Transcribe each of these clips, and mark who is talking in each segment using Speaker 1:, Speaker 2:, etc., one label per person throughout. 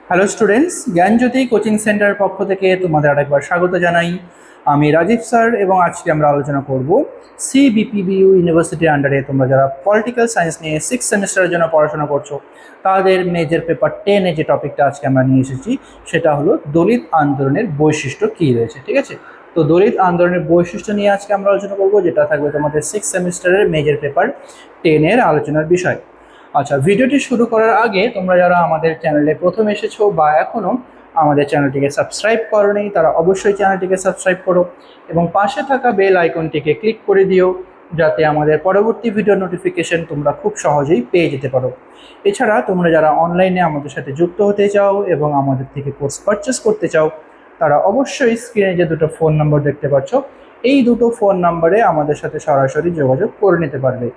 Speaker 1: Hello students, জ্ঞানজ্যোতি coaching centre পক্ষ থেকে তোমাদের আরেকবার স্বাগত জানাই। আমি রাজীব স্যার এবং আজকে আমরা আলোচনা করব সিবিপিবিইউ ইউনিভার্সিটির আন্ডারে তোমরা যারা পলিটিক্যাল সায়েন্স নিয়ে 6 সেমিস্টারের জন্য পড়াশোনা করছো তাদের মেজর পেপার 10-এ যে টপিকটা আজকে আমরা নিয়ে এসেছি সেটা হলো দলিত আন্দোলনের বৈশিষ্ট্য কী রয়েছে। ঠিক আছে, তো দলিত আন্দোলনের বৈশিষ্ট্য নিয়ে আজকে আমরা আলোচনা করবো, যেটা থাকবে তোমাদের 6 সেমিস্টারের মেজর পেপার 10-এর আলোচনার বিষয়। আচ্ছা, ভিডিওটি শুরু করার আগে তোমরা যারা আমাদের চ্যানেলে প্রথম এসেছো বা এখনও আমাদের চ্যানেলটিকে সাবস্ক্রাইব করোনি তারা অবশ্যই চ্যানেলটিকে সাবস্ক্রাইব করো এবং পাশে থাকা বেল আইকনটিকে ক্লিক করে দিও, যাতে আমাদের পরবর্তী ভিডিও নোটিফিকেশন তোমরা খুব সহজেই পেয়ে যেতে পারো। এছাড়া তোমরা যারা অনলাইনে আমাদের সাথে যুক্ত হতে চাও এবং আমাদের থেকে কোর্স পারচেস করতে চাও তারা অবশ্যই স্ক্রিনে যে দুটো ফোন নম্বর দেখতে পাচ্ছ এই দুটো ফোন নম্বরে আমাদের সাথে সরাসরি যোগাযোগ করে নিতে পারবে।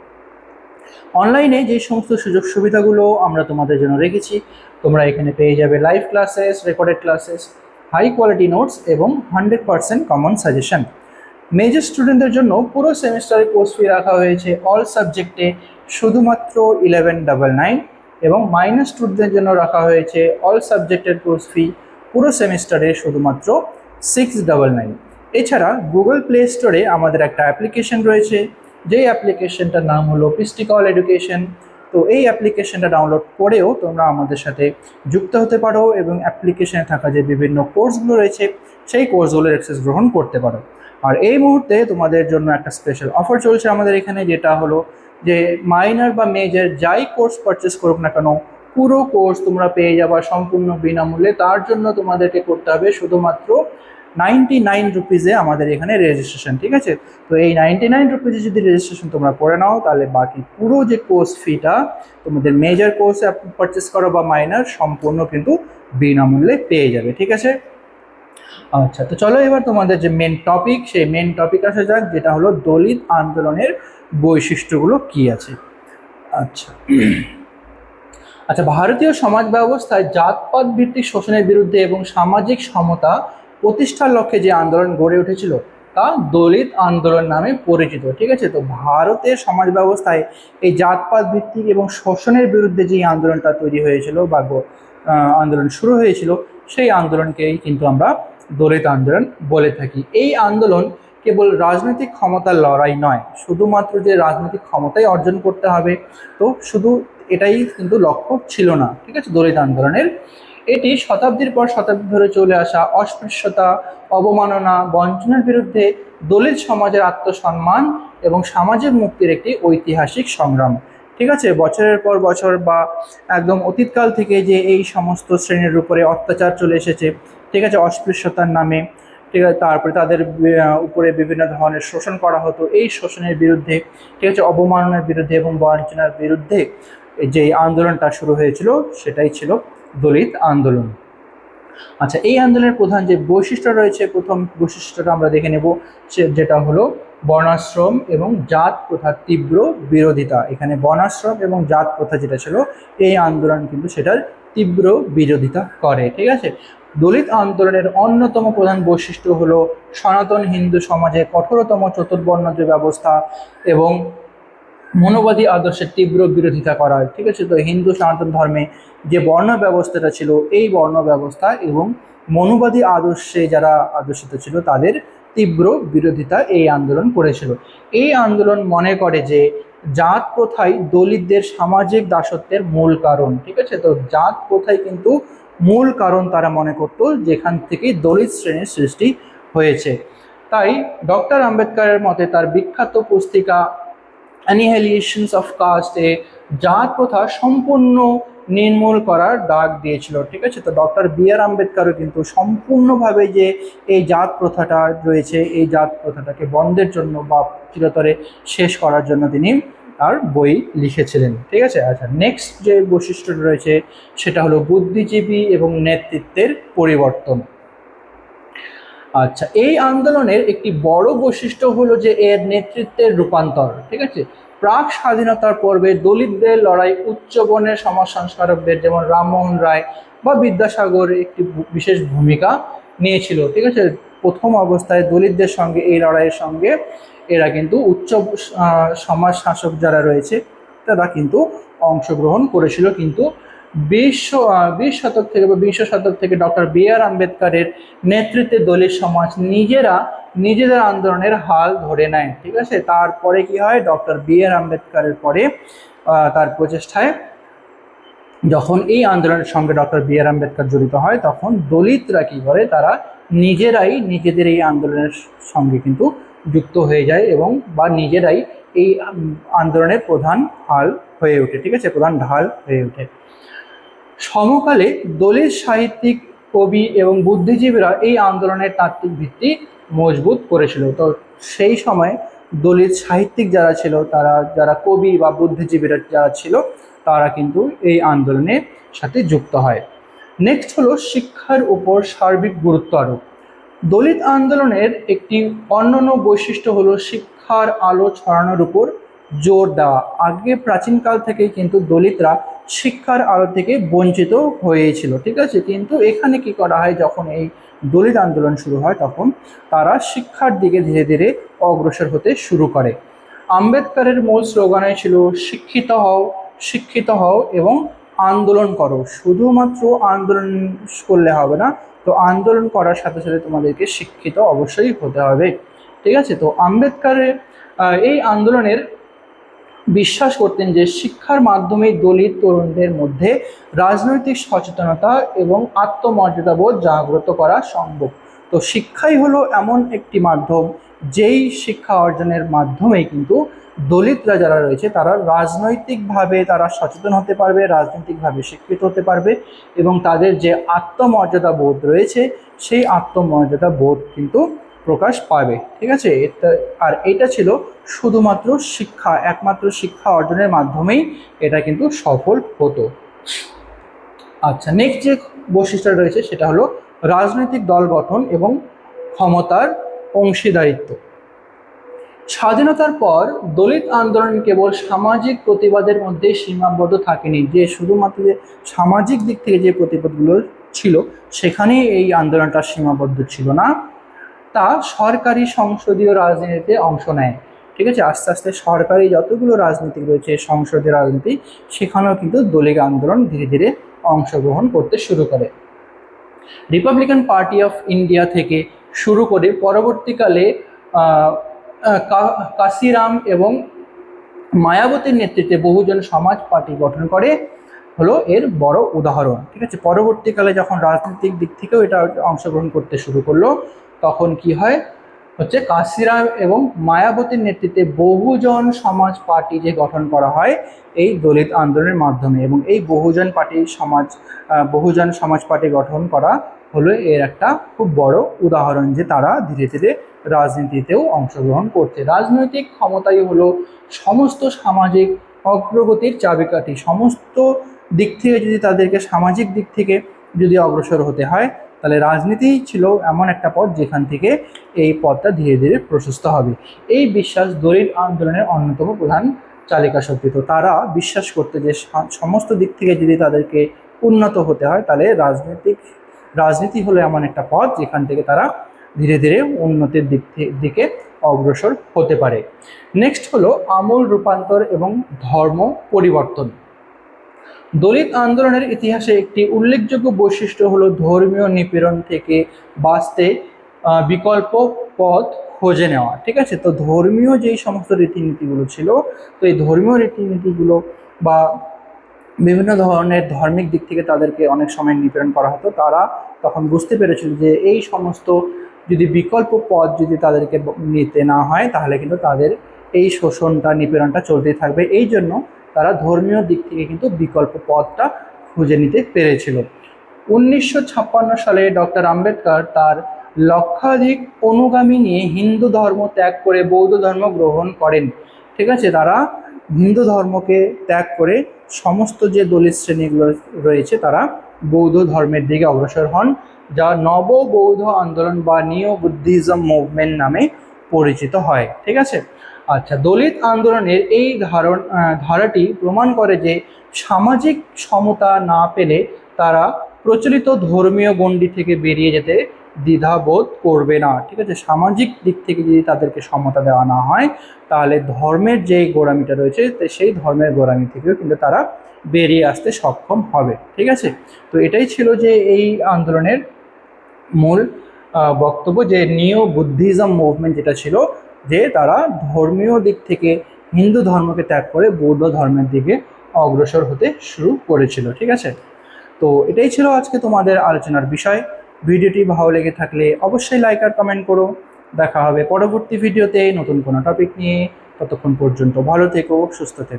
Speaker 1: অনলাইনে যে সমস্ত সুযোগ সুবিধাগুলো আমরা তোমাদের জন্য রেখেছি, তোমরা এখানে পেয়ে যাবে live classes, recorded classes, high quality notes এবং 100% কমন সাজেশন। মেজর স্টুডেন্টদের জন্য পুরো সেমিস্টারে কোর্স ফি রাখা হয়েছে অল সাবজেক্টে শুধুমাত্র 1199 এবং মাইনর স্টুডেন্টদের জন্য রাখা হয়েছে অল সাবজেক্টের কোর্স ফি পুরো সেমিস্টারে শুধুমাত্র 699। এছাড়া গুগল প্লে স্টোরে আমাদের একটা অ্যাপ্লিকেশন রয়েছে, যেই অ্যাপ্লিকেশনটার নাম হলো পিস্টিক অল এডুকেশন। তো এই অ্যাপ্লিকেশনটা ডাউনলোড করেও তোমরা আমাদের সাথে যুক্ত হতে পারো এবং অ্যাপ্লিকেশনে থাকা যে বিভিন্ন কোর্সগুলো রয়েছে সেই কোর্সগুলোর অ্যাক্সেস গ্রহণ করতে পারো। আর এই মুহূর্তে তোমাদের জন্য একটা স্পেশাল অফার চলছে আমাদের এখানে, যেটা হলো যে মাইনর বা মেজর যাই কোর্স পারচেস করুক না কেন পুরো কোর্স তোমরা পেয়ে যাবা সম্পূর্ণ বিনামূল্যে। তার জন্য তোমাদেরকে করতে হবে শুধুমাত্র 99 রুপিজে আমাদের এখানে রেজিস্ট্রেশন। ঠিক আছে, তো এই 99 রুপিজে যদি রেজিস্ট্রেশন তোমরা করে নাও তাহলে বাকি পুরো যে কোর্স ফিটা তোমাদের মেজর কোর্সে পারচেস করো বা মাইনর সম্পূর্ণ কিন্তু বিনামূল্যে পেয়ে যাবে। ঠিক আছে, আচ্ছা, তো চলো এবার তোমাদের যে মেন টপিক সেই মেন টপিক আসা যাক, যেটা হলো দলিত আন্দোলনের বৈশিষ্ট্যগুলো কি আছে। আচ্ছা আচ্ছা ভারতীয় সমাজ ব্যবস্থায় জাতপাত ভিত্তিক শোষণের বিরুদ্ধে এবং সামাজিক সমতা প্রতিষ্ঠার লক্ষ্যে যে আন্দোলন গড়ে উঠেছিল তা দলিত আন্দোলন নামে পরিচিত। ঠিক আছে, তো ভারতের সমাজ ব্যবস্থায় এই জাতপাত ভিত্তিক এবং শোষণের বিরুদ্ধে যে আন্দোলনটা তৈরি হয়েছিল বা আন্দোলন শুরু হয়েছিল সেই আন্দোলনকেই কিন্তু আমরা দলিত আন্দোলন বলে থাকি। এই আন্দোলন কেবল রাজনৈতিক ক্ষমতার লড়াই নয়, শুধুমাত্র যে রাজনৈতিক ক্ষমতাই অর্জন করতে হবে তো শুধু এটাই কিন্তু লক্ষ্য ছিল না। ঠিক আছে, দলিত আন্দোলনের এটি শতাব্দীর পর শতাব্দী ধরে চলে আসা অস্পৃশ্যতা, অবমাননা, বঞ্চনার বিরুদ্ধে দলিত সমাজের আত্মসম্মান এবং সামাজিক মুক্তির একটি ঐতিহাসিক সংগ্রাম। ঠিক আছে, বছরের পর বছর বা একদম অতীতকাল থেকে যে এই সমস্ত শ্রেণীর উপরে অত্যাচার চলে এসেছে, ঠিক আছে, অস্পৃশ্যতার নামে, ঠিক আছে, তারপরে তাদের উপরে বিভিন্ন ধরনের শোষণ করা হতো, এই শোষণের বিরুদ্ধে, ঠিক আছে, অবমাননার বিরুদ্ধে এবং বঞ্চনার বিরুদ্ধে যে আন্দোলনটা শুরু হয়েছিল সেটাই ছিল দলিত আন্দোলন। আচ্ছা, এই আন্দোলনের প্রধান যে বৈশিষ্ট্য রয়েছে, প্রথম বৈশিষ্ট্যটা আমরা দেখে নেব, যেটা হলো বর্ণাশ্রম এবং জাত প্রথার তীব্র বিরোধিতা। এখানে বর্ণাশ্রম এবং জাত প্রথা যেটা ছিল এই আন্দোলন কিন্তু সেটার তীব্র বিরোধিতা করে। ঠিক আছে, দলিত আন্দোলনের অন্যতম প্রধান বৈশিষ্ট্য হলো সনাতন হিন্দু সমাজে কঠোরতম চতুর্বর্ণ যে ব্যবস্থা এবং মনোবাদী আদর্শের তীব্র বিরোধিতা করা। ঠিক আছে, তো হিন্দু সনাতন ধর্মে যে বর্ণ ব্যবস্থাটা ছিল এই বর্ণ ব্যবস্থা এবং মনোবাদী আদর্শে যারা আদর্শিত ছিল তাদের তীব্র বিরোধিতা এই আন্দোলন করেছিল। এই আন্দোলন মনে করে যে জাত প্রথাই দলিতদের সামাজিক দাসত্বের মূল কারণ। ঠিক আছে, তো জাত প্রথাই কিন্তু মূল কারণ তারা মনে করত, যেখান থেকে দলিত শ্রেণীর সৃষ্টি হয়েছে। তাই ডক্টর আম্বেদকরের মতে তার বিখ্যাত পুস্তিকা অ্যানিহিলেশনস অফ কাস্টে জাত প্রথা সম্পূর্ণ নির্মূল করার ডাক দিয়েছিল। ঠিক আছে, তো ডক্টর বি.আর. আম্বেদকরও কিন্তু সম্পূর্ণভাবে যে এই জাত প্রথাটা রয়েছে এই জাত প্রথাটাকে বন্ধের জন্য বা চিরতরে শেষ করার জন্য তিনি তার বই লিখেছিলেন। ঠিক আছে, আচ্ছা, নেক্সট যে বৈশিষ্ট্য রয়েছে সেটা হলো বুদ্ধিজীবী এবং নেতৃত্বের পরিবর্তন। আচ্ছা, এই আন্দোলনের একটি বড় বৈশিষ্ট্য হলো যে এর নেতৃত্বের রূপান্তর। ঠিক আছে, প্রাক স্বাধীনতার পূর্বে দলিতদের লড়াই উচ্চবর্ণের সমাজ সংস্কারকদের যেমন রামমোহন রায় বা বিদ্যাসাগর একটি বিশেষ ভূমিকা নিয়েছিল। ঠিক আছে, প্রথম অবস্থায় দলিতদের সঙ্গে এই লড়াইয়ের সঙ্গে এরা কিন্তু উচ্চ সমাজ শাসক যারা রয়েছে তারা কিন্তু অংশগ্রহণ করেছিল, কিন্তু বিশ শতক থেকে বা বিংশ শতক থেকে ডক্টর বি আর আম্বেদকরের নেতৃত্বে দলিত সমাজ নিজেদের আন্দোলনের হাল ধরে নেয়। ঠিক আছে, তারপরে কি হয়, ডক্টর বি আর আম্বেদকরের পরে তার প্রচেষ্টায় যখন এই আন্দোলনের সঙ্গে ডক্টর বি আর আম্বেদকর জড়িত হয়, তখন দলিতরা কি করে, তারা নিজেরাই নিজেদের এই আন্দোলনের সঙ্গে কিন্তু যুক্ত হয়ে যায় এবং বা নিজেরাই এই আন্দোলনের প্রধান হাল হয়ে ওঠে। ঠিক আছে, প্রধান ঢাল হয়ে ওঠে। সমকালে দলিত সাহিত্যিক, কবি এবং বুদ্ধিজীবীরা এই আন্দোলনের তাত্ত্বিক ভিত্তি মজবুত করেছিল। তো সেই সময় দলিত সাহিত্যিক যারা ছিল, যারা কবি বা বুদ্ধিজীবীরা যারা ছিল, তারা কিন্তু এই আন্দোলনের সাথে যুক্ত হয়। নেক্সট হলো শিক্ষার উপর সার্বিক গুরুত্ব আরোপ। দলিত আন্দোলনের একটি অনন্য বৈশিষ্ট্য হলো শিক্ষার আলো ছড়ানোর উপর জোর দেওয়া। আগে প্রাচীনকাল থেকেই কিন্তু দলিতরা শিক্ষার আলো থেকে বঞ্চিত হয়েছিল। ঠিক আছে, কিন্তু এখানে কি করা হয়, যখন এই দলিত আন্দোলন শুরু হয় তখন তারা শিক্ষার দিকে ধীরে ধীরে অগ্রসর হতে শুরু করে। আম্বেদকরের মূল স্লোগানে ছিল শিক্ষিত হও এবং আন্দোলন করো। শুধুমাত্র আন্দোলন করলে হবে না, তো আন্দোলন করার সাথে সাথে তোমাদেরকে শিক্ষিত অবশ্যই হতে হবে। ঠিক আছে, তো আম্বেদকরের এই আন্দোলনের বিশ্বাস করতেন যে শিক্ষার মাধ্যমে দলিত তরুণদের মধ্যে রাজনৈতিক সচেতনতা এবং আত্মমর্যাদাবোধ জাগ্রত করা সম্ভব। তো শিক্ষাই হলো এমন একটি মাধ্যম, যেই শিক্ষা অর্জনের মাধ্যমেই কিন্তু দলিতরা যারা রয়েছে তারা রাজনৈতিকভাবে তারা সচেতন হতে পারবে, রাজনৈতিকভাবে শিক্ষিত হতে পারবে এবং তাদের যে আত্মমর্যাদা বোধ রয়েছে সেই আত্মমর্যাদা বোধ কিন্তু প্রকাশ পাবে। ঠিক আছে, আর এটা ছিল শুধুমাত্র একমাত্র শিক্ষা অর্জনের মাধ্যমেই এটা কিন্তু সফল হতো। আচ্ছা, নেক্সট যে বৈশিষ্ট্য রয়েছে সেটা হলো রাজনৈতিক দল গঠন এবং ক্ষমতার অংশীদারিত্ব। স্বাধীনতার পর দলিত আন্দোলন কেবল সামাজিক প্রতিবাদের মধ্যে সীমাবদ্ধ থাকেনি, যে শুধুমাত্র যে সামাজিক দিক থেকে যে প্রতিবাদগুলো ছিল সেখানেই এই আন্দোলনটা সীমাবদ্ধ ছিল না, তা সরকারি সংসদীয় রাজনীতিতে অংশ নেয়। ঠিক আছে, আস্তে আস্তে সরকারি যতগুলো রাজনীতি রয়েছে, সংসদীয় রাজনীতি, সেখানেও কিন্তু দলিত আন্দোলন ধীরে ধীরে অংশগ্রহণ করতে শুরু করে। রিপাবলিকান পার্টি অফ ইন্ডিয়া থেকে শুরু করে পরবর্তীকালে কাশিরাম এবং মায়াবতীর নেতৃত্বে বহুজন সমাজ পার্টি গঠন করে হলো এর বড় উদাহরণ। ঠিক আছে, পরবর্তীকালে যখন রাজনৈতিক দিক থেকেও এটা অংশগ্রহণ করতে শুরু করলো, তখন কি হয় হচ্ছে কাশিরাম এবং মায়াবতীর নেতৃত্বে বহুজন সমাজ পার্টি যে গঠন করা হয় এই দলিত আন্দোলনের মাধ্যমে, এবং এই বহুজন সমাজ পার্টি গঠন করা হলো এর একটা খুব বড় উদাহরণ, যে তারা ধীরে ধীরে রাজনীতিতেও অংশগ্রহণ করছে। রাজনৈতিক ক্ষমতাই হলো সমস্ত সামাজিক অগ্রগতির চাবিকাঠি। সমস্ত দিক থেকে যদি তাদেরকে সামাজিক দিক থেকে যদি অগ্রসর হতে হয়, তাহলে রাজনীতিই ছিল এমন একটা পথ যেখান থেকে এই পথটা ধীরে ধীরে প্রশস্ত হবে। এই বিশ্বাস দলিত আন্দোলনের অন্যতম প্রধান চালিকা শক্তি। তো তারা বিশ্বাস করতে যে সমস্ত দিক থেকে যদি তাদেরকে উন্নত হতে হয়, তাহলে রাজনীতি হলো এমন একটা পথ যেখান থেকে তারা ধীরে ধীরে উন্নতির দিকে অগ্রসর হতে পারে। নেক্সট হলো আমূল রূপান্তর এবং ধর্ম পরিবর্তন। দলিত আন্দোলনের ইতিহাসে একটি উল্লেখযোগ্য বৈশিষ্ট্য হলো ধর্মীয় নিপীড়ন থেকে বাঁচতে বিকল্প পথ খুঁজে নেওয়া। ঠিক আছে, তো ধর্মীয় যেই সমস্ত রীতিনীতিগুলো ছিল, তো এই ধর্মীয় রীতিনীতিগুলো বা বিভিন্ন ধরনের ধার্মিক দিক থেকে তাদেরকে অনেক সময় নিপীড়ন করা হতো। তারা তখন বুঝতে পেরেছিল যে এই সমস্ত যদি বিকল্প পথ যদি তাদেরকে নিতে না হয়, তাহলে কিন্তু তাদের এই শোষণটা নিপীড়নটা চলতেই থাকবে। এই জন্য তারা ধর্মীয় দিক থেকে কিন্তু বিকল্প পথটা খুঁজে নিতে পেরেছিল। 1956 সালে ডক্টর আম্বেদকর তার লক্ষাধিক অনুগামী নিয়ে হিন্দু ধর্ম ত্যাগ করে বৌদ্ধ ধর্ম গ্রহণ করেন। ঠিক আছে, তারা হিন্দু ধর্মকে ত্যাগ করে সমস্ত যে দলিত শ্রেণীগুলো রয়েছে তারা বৌদ্ধ ধর্মের দিকে অগ্রসর হন, যা নব বৌদ্ধ আন্দোলন বা নিও বুদ্ধিজম মুভমেন্ট নামে পরিচিত হয়। ঠিক আছে, আচ্ছা, দলিত আন্দোলনের এই ধারাটি প্রমাণ করে যে সামাজিক সমতা না পেলে তারা প্রচলিত ধর্মীয় গণ্ডি থেকে বেরিয়ে যেতে দ্বিধাবোধ করবে না। ঠিক আছে, সামাজিক দিক থেকে যদি তাদেরকে সমতা দেওয়া না হয় তাহলে ধর্মের যে গোঁড়ামিটা রয়েছে সেই ধর্মের গোঁড়ামি থেকেও কিন্তু তারা বেরিয়ে আসতে সক্ষম হবে। ঠিক আছে, তো এটাই ছিল যে এই আন্দোলনের মূল বক্তব্য, যে নিও বুদ্ধিজম মুভমেন্ট যেটা ছিল, যে তারা ধর্মীয় দিক থেকে হিন্দু ধর্মকে ত্যাগ করে বৌদ্ধ ধর্মের দিকে অগ্রসর হতে শুরু করেছিল। ঠিক আছে, তো এটাই ছিল আজকে তোমাদের আলোচনার বিষয়। ভিডিওটি ভালো লেগে থাকলে অবশ্যই লাইক আর কমেন্ট করো। দেখা হবে পরবর্তী ভিডিওতে নতুন কোনো টপিক নিয়ে। ততক্ষণ পর্যন্ত ভালো থেকো, সুস্থ থেকো।